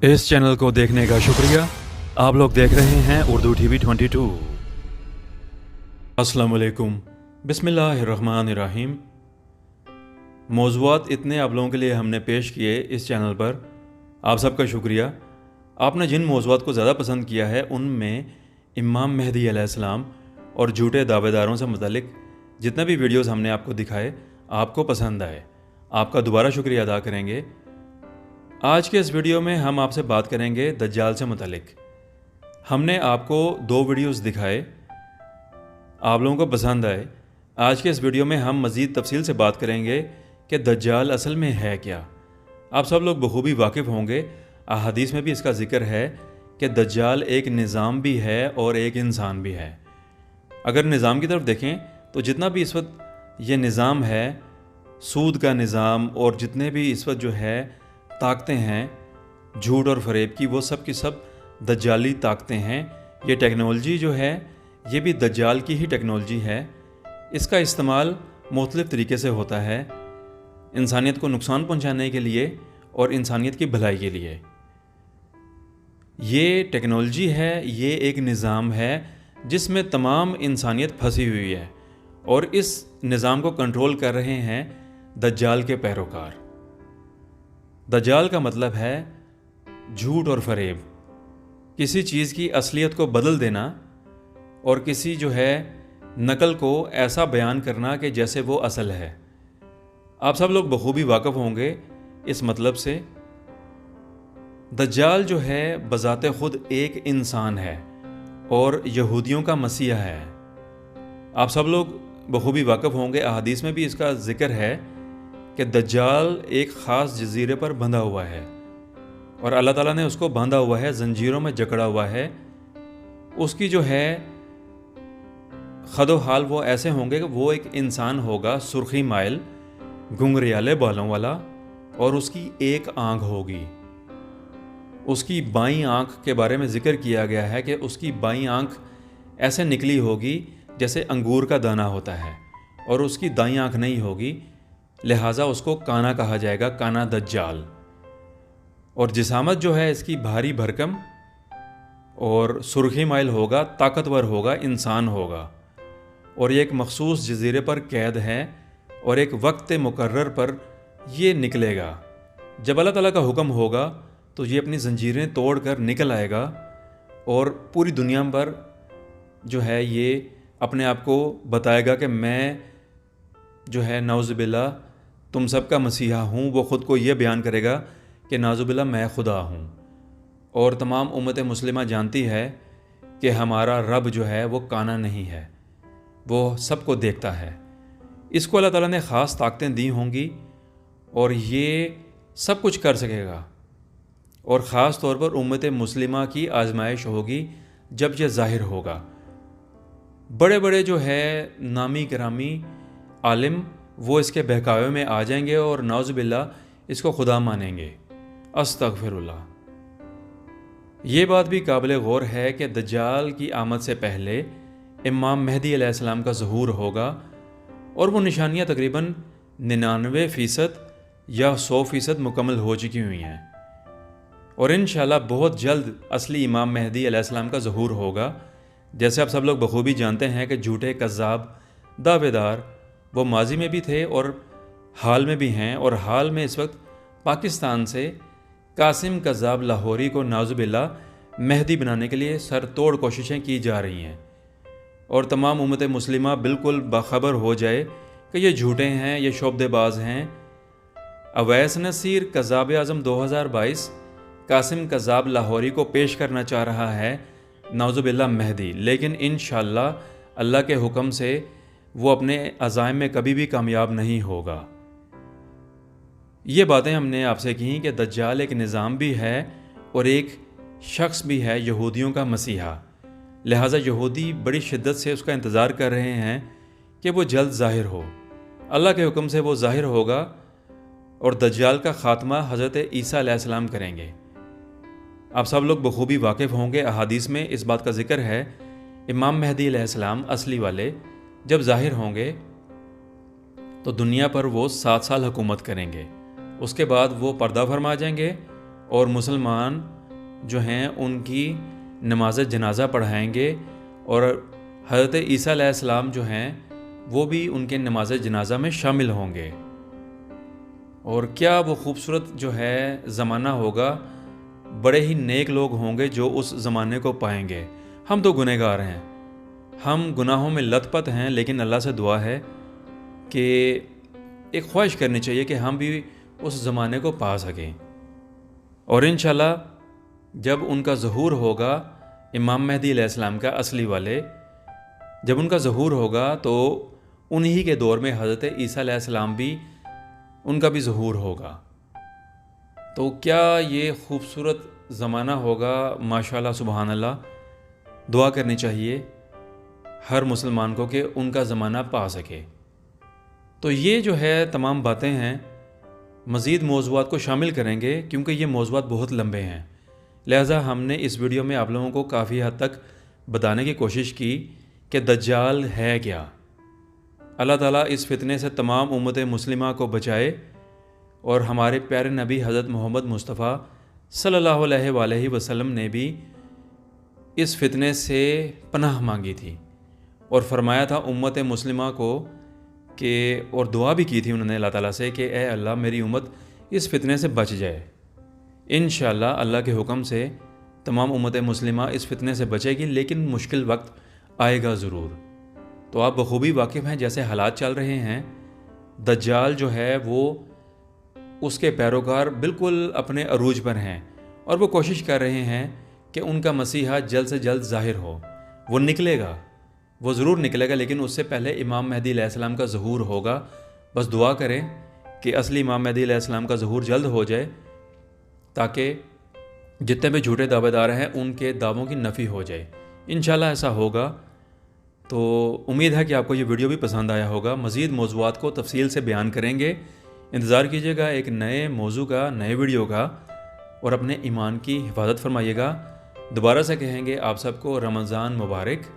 इस चैनल को देखने का शुक्रिया। आप लोग देख रहे हैं उर्दू टीवी 22। अस्सलाम वालेकुम, बिस्मिल्लाहिर्रहमानिर्रहीम। मौज़ूआत इतने आप लोगों के लिए हमने पेश किए इस चैनल पर, आप सबका शुक्रिया। आपने जिन मौज़ूआत को ज़्यादा पसंद किया है उनमें इमाम मेहदी अलैहिस्सलाम और झूठे दावेदारों से मुतालिक जितने भी वीडियोस हमने आपको दिखाए आपको पसंद आए, आपका दोबारा शुक्रिया अदा करेंगे। आज के इस वीडियो में हम आपसे बात करेंगे दज्जाल से मुतालिक। हमने आपको 2 वीडियोस दिखाए, आप लोगों को पसंद आए। आज के इस वीडियो में हम मज़ीद तफसील से बात करेंगे कि दज्जाल असल में है क्या। आप सब लोग बखूबी वाकिफ़ होंगे, अहादीस में भी इसका ज़िक्र है कि दज्जाल एक निज़ाम भी है और एक इंसान भी है। अगर निज़ाम की तरफ देखें तो जितना भी इस वक्त ये निज़ाम है, सूद का निज़ाम और जितने भी इस वक्त जो है ताकतें हैं झूठ और फ़रेब की, वो सब की सब दज्जाली ताकतें हैं। ये टेक्नोलॉजी जो है ये भी दज्जाल की ही टेक्नोलॉजी है। इसका इस्तेमाल मुख्तलिफ़ तरीके से होता है, इंसानियत को नुकसान पहुंचाने के लिए और इंसानियत की भलाई के लिए। ये टेक्नोलॉजी है, ये एक निज़ाम है जिसमें तमाम इंसानियत फंसी हुई है और इस निज़ाम को कंट्रोल कर रहे हैं दज्जाल के पैरोकार। दज्जाल का मतलब है झूठ और फ़रेब, किसी चीज़ की असलियत को बदल देना और किसी जो है नकल को ऐसा बयान करना कि जैसे वो असल है। आप सब लोग बखूबी वाकिफ़ होंगे इस मतलब से। दज्जाल जो है बज़ाते ख़ुद एक इंसान है और यहूदियों का मसीहा है। आप सब लोग बखूबी वाकिफ़ होंगे, अहादीस में भी इसका ज़िक्र है कि दज्जाल एक ख़ास जज़ीरे पर बंधा हुआ है और अल्लाह ताला ने उसको बांधा हुआ है, ज़ंजीरों में जकड़ा हुआ है। उसकी जो है खदो हाल वो ऐसे होंगे कि वो एक इंसान होगा सुर्खी माइल, घुंघरियाले बालों वाला, और उसकी एक आँख होगी। उसकी बाईं आँख के बारे में ज़िक्र किया गया है कि उसकी बाईं आँख ऐसे निकली होगी जैसे अंगूर का दाना होता है, और उसकी दाईं आँख नहीं होगी, लिहाजा उसको काना कहा जाएगा, काना दज्जाल। और जिसामत जो है इसकी भारी भरकम और सुर्खी माइल होगा, ताकतवर होगा, इंसान होगा, और ये एक मखसूस जज़ीरे पर कैद है और एक वक्त मुकर्रर पर ये निकलेगा। जब अल्लाह ताला का हुक्म होगा तो ये अपनी ज़ंजीरें तोड़ कर निकल आएगा और पूरी दुनिया पर जो है ये अपने आप को बताएगा कि मैं जो है नाउज़ुबिल्लाह तुम सबका मसीहा हूँ। वो ख़ुद को ये बयान करेगा कि नाउज़ुबिल्लाह मैं खुदा हूँ। और तमाम उम्मत मुस्लिमा जानती है कि हमारा रब जो है वो काना नहीं है, वो सबको देखता है। इसको अल्लाह ताला ने ख़ास ताकतें दी होंगी और ये सब कुछ कर सकेगा। और ख़ास तौर पर उम्मत मुस्लिमा की आजमाइश होगी जब यह ज़ाहिर होगा। बड़े बड़े जो है नामी करामी आलिम वो इसके बहकावे में आ जाएंगे और नाउज़ुबिल्लाह इसको खुदा मानेंगे। अस्तगफिरुल्लाह। ये बात भी काबिल गौर है कि दज्जाल की आमद से पहले इमाम मेहदी अलैहिस्सलाम का ज़हूर होगा और वो निशानियाँ तकरीबन 99% या 100% मुकम्मल हो चुकी हुई हैं। और इंशाअल्लाह बहुत जल्द असली इमाम मेहदी अलैहिस्सलाम का ज़हूर होगा। जैसे आप सब लोग बखूबी जानते हैं कि झूठे कज़्ज़ाब दावेदार वो माजी में भी थे और हाल में भी हैं, और हाल में इस वक्त पाकिस्तान से कासिम कज़्ज़ाब लाहौरी को नाउज़ुबिल्लाह मेहदी बनाने के लिए सर तोड़ कोशिशें की जा रही हैं। और तमाम उम्मत मुस्लिमा बिल्कुल बाखबर हो जाए कि ये झूठे हैं, ये शोबदेबाज हैं। अवैस नसीर कज़्ज़ाब आज़म 2022 कासिम कज़्ज़ाब लाहौरी को पेश करना चाह रहा है नाउज़ुबिल्लाह मेहदी, लेकिन इंशाअल्लाह अल्लाह के हुक्म से वो अपने अज़ाइम में कभी भी कामयाब नहीं होगा। ये बातें हमने आपसे की कि दज्जाल एक निज़ाम भी है और एक शख्स भी है, यहूदियों का मसीहा। लिहाजा यहूदी बड़ी शिद्दत से उसका इंतज़ार कर रहे हैं कि वो जल्द ज़ाहिर हो। अल्लाह के हुक्म से वो ज़ाहिर होगा और दज्जाल का ख़ात्मा हज़रत ईसा अलैहिस्सलाम करेंगे। आप सब लोग बखूबी वाकिफ़ होंगे, अहादीस में इस बात का ज़िक्र है इमाम मेहदी अलैहिस्सलाम असली वाले जब ज़ाहिर होंगे तो दुनिया पर वो 7 साल हुकूमत करेंगे। उसके बाद वो पर्दा फरमा जाएंगे اور مسلمان جو ہیں ان کی نماز جنازہ پڑھائیں گے، اور حضرت عیسیٰ علیہ السلام جو ہیں وہ بھی ان کے نماز جنازہ میں شامل ہوں گے۔ اور کیا وہ خوبصورت جو ہے زمانہ ہوگا، بڑے ہی نیک لوگ ہوں گے جو اس زمانے کو پائیں گے۔ ہم تو گنہگار ہیں، ہم گناہوں میں لت پت ہیں، لیکن اللہ سے دعا ہے کہ ایک خواہش کرنی چاہیے کہ ہم بھی اس زمانے کو پا سکیں، اور انشاءاللہ جب ان کا ظہور ہوگا، امام مہدی علیہ السلام کا اصلی والے، جب ان کا ظہور ہوگا تو انہی کے دور میں حضرت عیسیٰ علیہ السلام بھی، ان کا بھی ظہور ہوگا۔ تو کیا یہ خوبصورت زمانہ ہوگا، ماشاءاللہ سبحان اللہ۔ دعا کرنی چاہیے ہر مسلمان کو کہ ان کا زمانہ پا سکے۔ تو یہ جو ہے تمام باتیں ہیں، مزید موضوعات کو شامل کریں گے کیونکہ یہ موضوعات بہت لمبے ہیں، لہٰذا ہم نے اس ویڈیو میں آپ لوگوں کو کافی حد تک بتانے کی کوشش کی کہ دجال ہے کیا۔ اللہ تعالیٰ اس فتنے سے تمام امت مسلمہ کو بچائے، اور ہمارے پیارے نبی حضرت محمد مصطفیٰ صلی اللہ علیہ وآلہ وسلم نے بھی اس فتنے سے پناہ مانگی تھی، اور فرمایا تھا امت مسلمہ کو کہ، اور دعا بھی کی تھی انہوں نے اللہ تعالیٰ سے کہ اے اللہ میری امت اس فتنے سے بچ جائے۔ انشاءاللہ اللہ کے حکم سے تمام امت مسلمہ اس فتنے سے بچے گی، لیکن مشکل وقت آئے گا ضرور۔ تو آپ بخوبی واقف ہیں جیسے حالات چل رہے ہیں، دجال جو ہے وہ، اس کے پیروکار بالکل اپنے عروج پر ہیں، اور وہ کوشش کر رہے ہیں کہ ان کا مسیحا جلد سے جلد ظاہر ہو۔ وہ نکلے گا، وہ ضرور نکلے گا، لیکن اس سے پہلے امام مہدی علیہ السلام کا ظہور ہوگا۔ بس دعا کریں کہ اصلی امام مہدی علیہ السلام کا ظہور جلد ہو جائے، تاکہ جتنے بھی جھوٹے دعوے دار ہیں ان کے دعووں کی نفی ہو جائے۔ انشاءاللہ ایسا ہوگا۔ تو امید ہے کہ آپ کو یہ ویڈیو بھی پسند آیا ہوگا۔ مزید موضوعات کو تفصیل سے بیان کریں گے، انتظار کیجیے گا ایک نئے موضوع کا، نئے ویڈیو کا، اور اپنے ایمان کی حفاظت فرمائیے گا۔ دوبارہ سے کہیں گے آپ سب کو رمضان مبارک،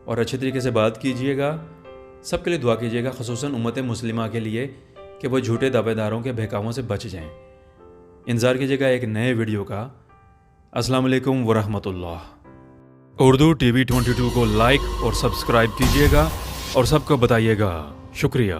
اور اچھے طریقے سے بات کیجیے گا، سب کے لیے دعا کیجیے گا، خصوصاً امت مسلمہ کے لیے کہ وہ جھوٹے دعوے داروں کے بہکاووں سے بچ جائیں۔ انتظار کیجیے گا ایک نئے ویڈیو کا۔ السلام علیکم ورحمۃ اللہ۔ اردو ٹی وی 22 کو لائک اور سبسکرائب کیجیے گا، اور سب کو بتائیے گا۔ شکریہ۔